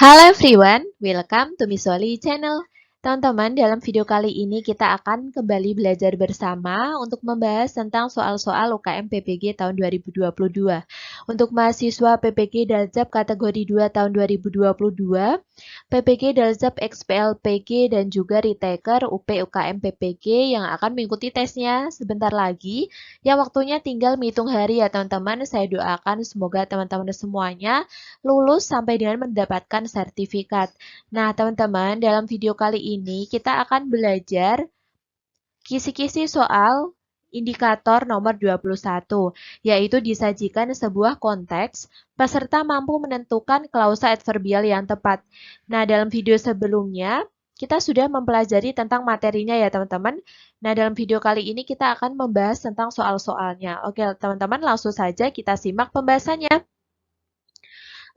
Halo everyone, welcome to Miss Wali Channel. Teman-teman, dalam video kali ini kita akan kembali belajar bersama untuk membahas tentang soal-soal UKM PPG tahun 2022. Untuk mahasiswa PPG Daljab kategori 2 tahun 2022, PPG Daljab XPLPG dan juga Retaker UP UKM PPG yang akan mengikuti tesnya sebentar lagi. Yang waktunya tinggal menghitung hari ya teman-teman. Saya doakan semoga teman-teman semuanya lulus sampai dengan mendapatkan sertifikat. Nah, teman-teman, dalam video kali ini kita akan belajar kisi-kisi soal indikator nomor 21, yaitu disajikan sebuah konteks, peserta mampu menentukan klausa adverbial yang tepat. Nah, dalam video sebelumnya, kita sudah mempelajari tentang materinya ya teman-teman. Nah, dalam video kali ini kita akan membahas tentang soal-soalnya. Oke, teman-teman, langsung saja kita simak pembahasannya.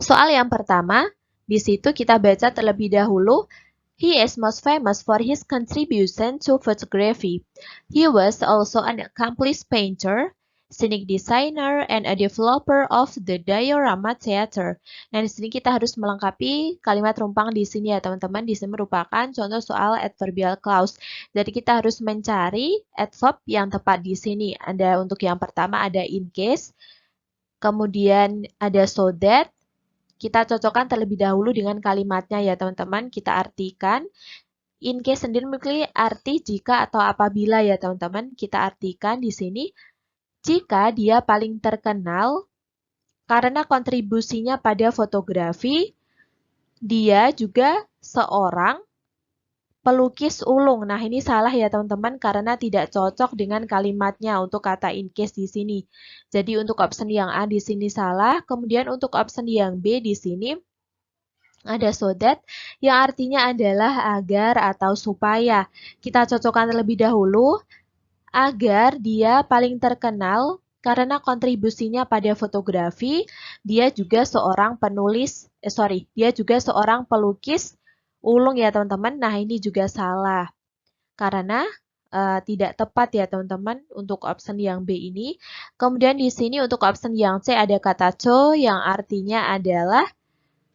Soal yang pertama, di situ kita baca terlebih dahulu. He is most famous for his contribution to photography. He was also an accomplished painter, scenic designer, and a developer of the diorama theater. Nah, di sini kita harus melengkapi kalimat rumpang di sini ya, teman-teman. Di sini merupakan contoh soal adverbial clause. Jadi kita harus mencari adverb yang tepat di sini. Ada untuk yang pertama ada in case, kemudian ada so that. Kita cocokkan terlebih dahulu dengan kalimatnya ya teman-teman. Kita artikan. In case sendiri memiliki arti jika atau apabila ya teman-teman. Kita artikan di sini. Jika dia paling terkenal karena kontribusinya pada fotografi, dia juga seorang pelukis ulung. Nah, ini salah ya teman-teman karena tidak cocok dengan kalimatnya untuk kata in case di sini. Jadi untuk option yang A di sini salah, kemudian untuk option yang B di sini ada so that yang artinya adalah agar atau supaya. Kita cocokkan terlebih dahulu agar dia paling terkenal karena kontribusinya pada fotografi, dia juga seorang dia juga seorang pelukis ulung ya teman-teman. Nah, ini juga salah. Karena tidak tepat ya teman-teman untuk option yang B ini. Kemudian di sini untuk option yang C ada kata co yang artinya adalah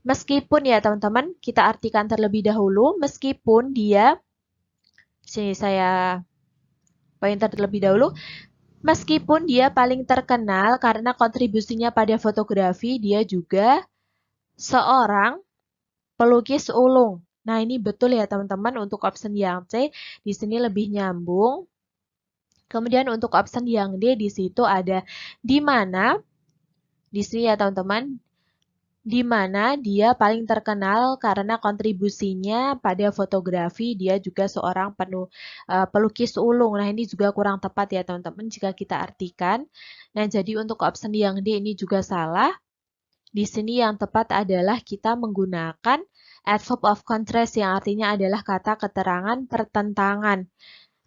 meskipun ya teman-teman, kita artikan terlebih dahulu meskipun dia sini saya pointer terlebih dahulu. Meskipun dia paling terkenal karena kontribusinya pada fotografi, dia juga seorang pelukis ulung. Nah, ini betul ya teman-teman untuk option yang C, di sini lebih nyambung. Kemudian untuk option yang D, di situ ada di mana. Di sini ya teman-teman, di mana dia paling terkenal karena kontribusinya pada fotografi, dia juga seorang pelukis ulung. Nah, ini juga kurang tepat ya teman-teman jika kita artikan. Nah, jadi untuk option yang D ini juga salah. Di sini yang tepat adalah kita menggunakan adverb of contrast yang artinya adalah kata keterangan pertentangan.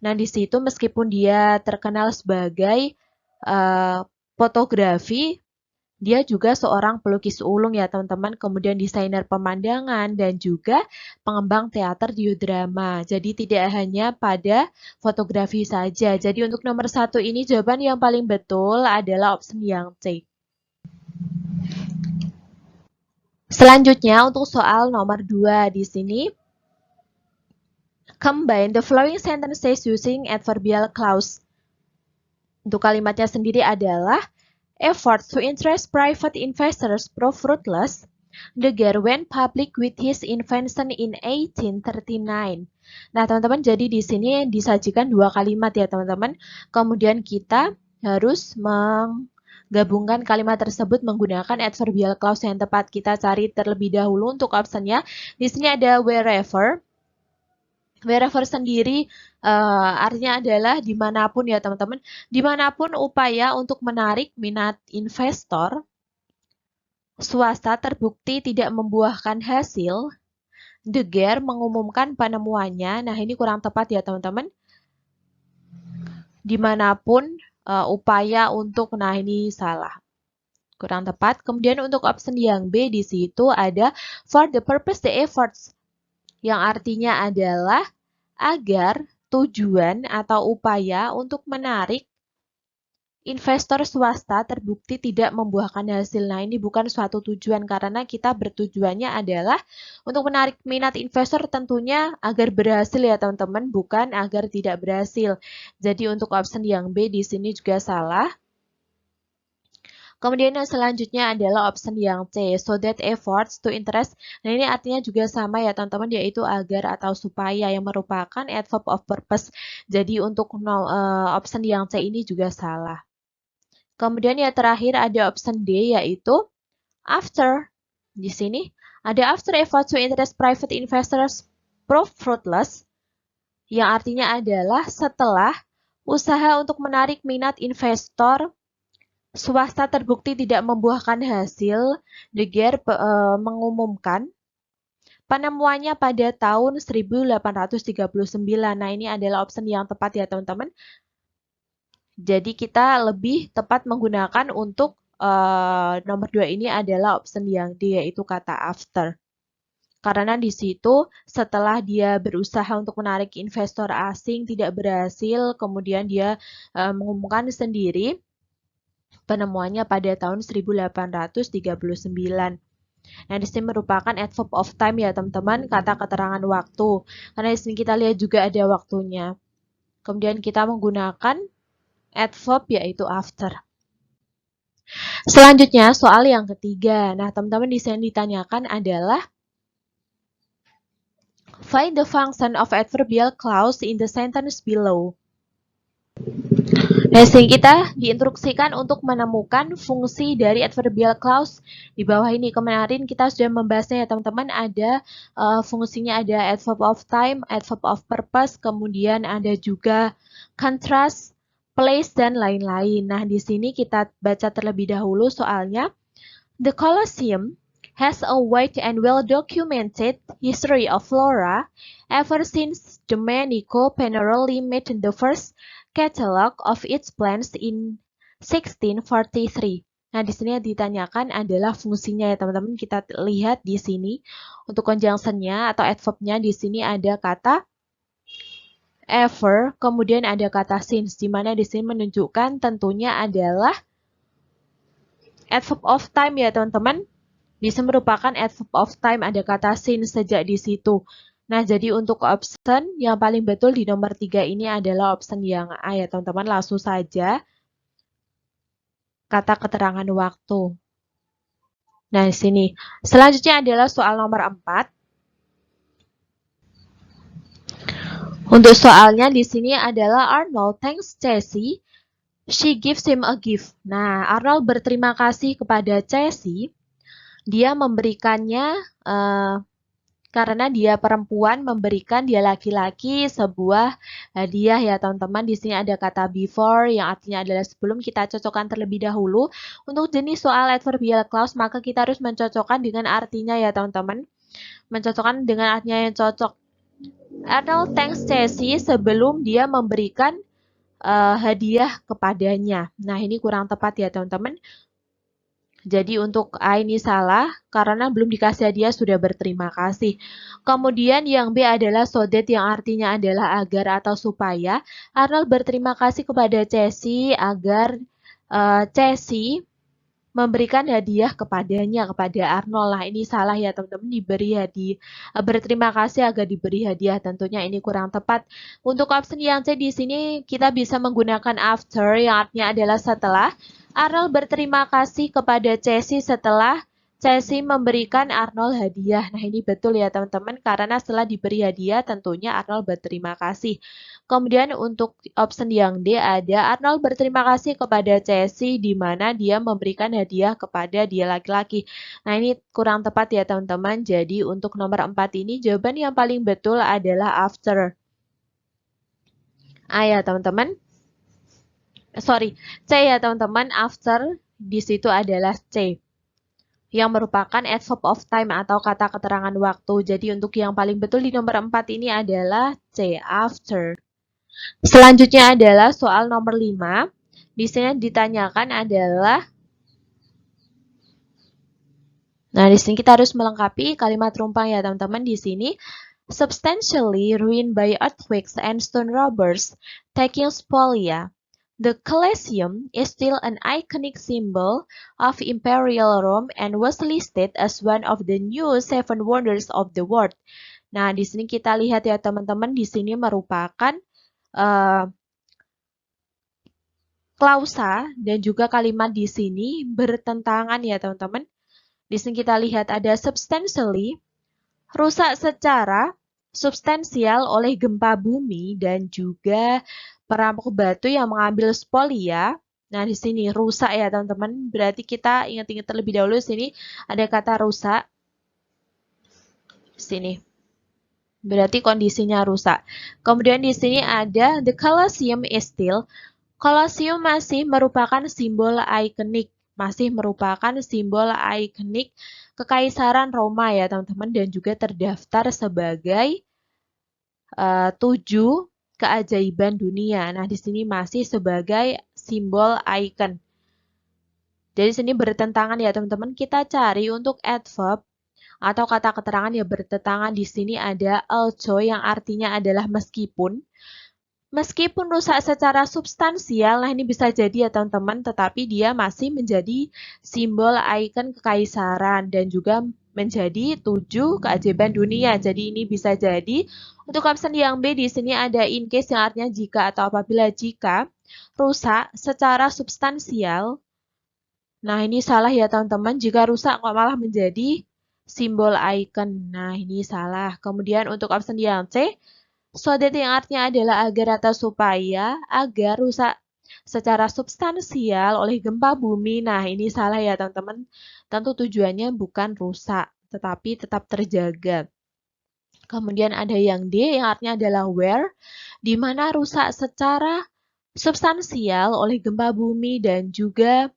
Nah, di situ meskipun dia terkenal sebagai fotografi, dia juga seorang pelukis ulung ya teman-teman, kemudian desainer pemandangan dan juga pengembang teater diodrama. Jadi tidak hanya pada fotografi saja. Jadi untuk nomor 1 ini jawaban yang paling betul adalah option yang C. Selanjutnya untuk soal nomor 2 di sini. Combine the following sentences using adverbial clause. Untuk kalimatnya sendiri adalah efforts to interest private investors prove fruitless. Daguerre went public with his invention in 1839. Nah, teman-teman, jadi di sini disajikan dua kalimat ya, teman-teman. Kemudian kita harus menggabungkan kalimat tersebut menggunakan adverbial clause yang tepat. Kita cari terlebih dahulu untuk optionnya. Di sini ada wherever. Wherever sendiri artinya adalah dimanapun ya teman-teman. Dimanapun upaya untuk menarik minat investor, swasta terbukti tidak membuahkan hasil, Daguerre mengumumkan penemuannya. Nah, ini kurang tepat ya teman-teman. Dimanapun upaya untuk, nah ini salah. Kurang tepat. Kemudian untuk option yang B di situ ada for the purpose the efforts. Yang artinya adalah agar tujuan atau upaya untuk menarik investor swasta terbukti tidak membuahkan hasil. Nah, ini bukan suatu tujuan karena kita bertujuannya adalah untuk menarik minat investor tentunya agar berhasil ya teman-teman, bukan agar tidak berhasil. Jadi untuk option yang B di sini juga salah. Kemudian yang selanjutnya adalah option yang C, so that efforts to interest. Nah, ini artinya juga sama ya teman-teman, yaitu agar atau supaya, yang merupakan adverb of purpose. Jadi untuk option yang C ini juga salah. Kemudian yang terakhir ada option D, yaitu after. Di sini ada after efforts to interest private investors prove fruitless, yang artinya adalah setelah usaha untuk menarik minat investor swasta terbukti tidak membuahkan hasil, De Geer mengumumkan penemuannya pada tahun 1839. Nah, ini adalah option yang tepat ya teman-teman. Jadi kita lebih tepat menggunakan untuk nomor 2 ini adalah option yang D, yaitu kata after. Karena di situ setelah dia berusaha untuk menarik investor asing tidak berhasil, kemudian dia mengumumkan sendiri penemuannya pada tahun 1839. Nah, di sini merupakan adverb of time ya teman-teman, kata keterangan waktu. Karena di sini kita lihat juga ada waktunya. Kemudian kita menggunakan adverb yaitu after. Selanjutnya soal yang ketiga. Nah, teman-teman di sini ditanyakan adalah find the function of adverbial clause in the sentence below. Nah, sehingga kita diinstruksikan untuk menemukan fungsi dari adverbial clause di bawah ini. Kemarin kita sudah membahasnya ya teman-teman, ada fungsinya ada adverb of time, adverb of purpose, kemudian ada juga contrast, place, dan lain-lain. Nah, di sini kita baca terlebih dahulu soalnya. The Colosseum has a wide and well-documented history of flora ever since Domenico Pineroli made the first catalog of its plants in 1643. Nah, di sini yang ditanyakan adalah fungsinya ya teman-teman. Kita lihat di sini untuk conjunction-nya atau adverb-nya di sini ada kata ever, kemudian ada kata since, di mana di sini menunjukkan tentunya adalah adverb of time ya teman-teman. Di sini merupakan adverb of time, ada kata since sejak di situ. Nah, jadi untuk option yang paling betul di nomor 3 ini adalah option yang A ya teman-teman. Langsung saja kata keterangan waktu. Nah, di sini. Selanjutnya adalah soal nomor 4. Untuk soalnya di sini adalah Arnold thanks Chelsea, she gives him a gift. Nah, Arnold berterima kasih kepada Chelsea. Dia memberikannya karena dia perempuan, memberikan dia laki-laki sebuah hadiah ya teman-teman. Di sini ada kata before yang artinya adalah sebelum. Kita cocokkan terlebih dahulu. Untuk jenis soal adverbial clause maka kita harus mencocokkan dengan artinya ya teman-teman. Mencocokkan dengan artinya yang cocok. Arnold thanks Chelsea sebelum dia memberikan hadiah kepadanya. Nah, ini kurang tepat ya teman-teman. Jadi untuk A ini salah karena belum dikasih hadiah sudah berterima kasih. Kemudian yang B adalah so that yang artinya adalah agar atau supaya. Arnold berterima kasih kepada Chelsea agar Chelsea memberikan hadiah kepadanya, kepada Arnold. Nah, ini salah ya teman-teman, diberi hadiah. Berterima kasih agar diberi hadiah, tentunya ini kurang tepat. Untuk option yang C di sini kita bisa menggunakan after yang artinya adalah setelah. Arnold berterima kasih kepada Chelsea setelah Chelsea memberikan Arnold hadiah. Nah, ini betul ya teman-teman, karena setelah diberi hadiah tentunya Arnold berterima kasih. Kemudian untuk option yang D ada Arnold berterima kasih kepada Chelsea di mana dia memberikan hadiah kepada dia laki-laki. Nah, ini kurang tepat ya teman-teman. Jadi untuk nomor 4 ini jawaban yang paling betul adalah after. A ya teman-teman. C ya teman-teman, after di situ adalah C yang merupakan adverb of time atau kata keterangan waktu. Jadi untuk yang paling betul di nomor 4 ini adalah C, after. Selanjutnya adalah soal nomor 5. Di sini ditanyakan adalah, nah di sini kita harus melengkapi kalimat rumpang ya teman-teman. Di sini substantially ruined by earthquakes and stone robbers taking spolia. The Colosseum is still an iconic symbol of Imperial Rome and was listed as one of the new Seven Wonders of the World. Nah, di sini kita lihat ya teman-teman, di sini merupakan klausa dan juga kalimat di sini bertentangan ya teman-teman. Di sini kita lihat ada substantially, rusak secara substansial oleh gempa bumi dan juga perampok batu yang mengambil spolia. Nah, di sini rusak ya teman-teman. Berarti kita ingat-ingat terlebih dahulu di sini ada kata rusak. Di sini. Berarti kondisinya rusak. Kemudian di sini ada the Colosseum is still. Colosseum masih merupakan simbol ikonik, masih merupakan simbol ikonik Kekaisaran Roma ya teman-teman, dan juga terdaftar sebagai 7 keajaiban dunia. Nah, di sini masih sebagai simbol ikon. Jadi sini bertentangan ya teman-teman. Kita cari untuk adverb atau kata keterangan yang bertentangan. Di sini ada also yang artinya adalah meskipun. Meskipun rusak secara substansial, nah ini bisa jadi ya teman-teman, tetapi dia masih menjadi simbol ikon kekaisaran dan juga menjadi 7 keajaiban dunia. Jadi ini bisa jadi untuk option yang B di sini ada in case yang artinya jika atau apabila jika rusak secara substansial. Nah ini salah ya teman-teman, jika rusak kok malah menjadi simbol ikon. Nah ini salah. Kemudian untuk option yang C, so that yang artinya adalah agar atau supaya, agar rusak secara substansial oleh gempa bumi. Nah, ini salah ya teman-teman. Tentu tujuannya bukan rusak, tetapi tetap terjaga. Kemudian ada yang D yang artinya adalah where, di mana rusak secara substansial oleh gempa bumi dan juga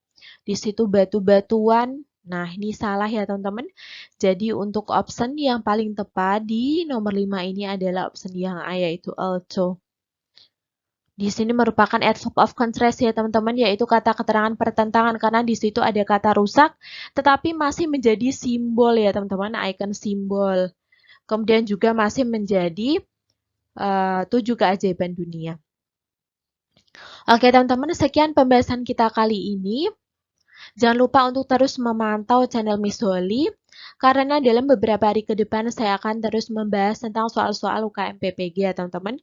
di situ batu-batuan. Nah, ini salah ya teman-teman. Jadi untuk option yang paling tepat di nomor 5 ini adalah option yang A, yaitu also. Di sini merupakan adverb of contrast ya teman-teman, yaitu kata keterangan pertentangan karena di situ ada kata rusak, tetapi masih menjadi simbol ya teman-teman, icon simbol. Kemudian juga masih menjadi 7 keajaiban dunia. Oke teman-teman, sekian pembahasan kita kali ini. Jangan lupa untuk terus memantau channel Miss Holly, karena dalam beberapa hari ke depan saya akan terus membahas tentang soal-soal UKM PPG ya teman-teman,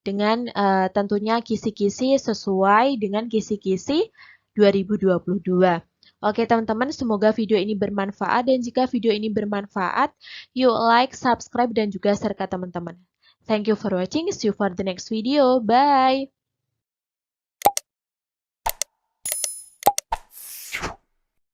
dengan tentunya kisi-kisi sesuai dengan kisi-kisi 2022. Oke teman-teman, semoga video ini bermanfaat, dan jika video ini bermanfaat, yuk like, subscribe, dan juga share ke teman-teman. Thank you for watching, see you for the next video, bye!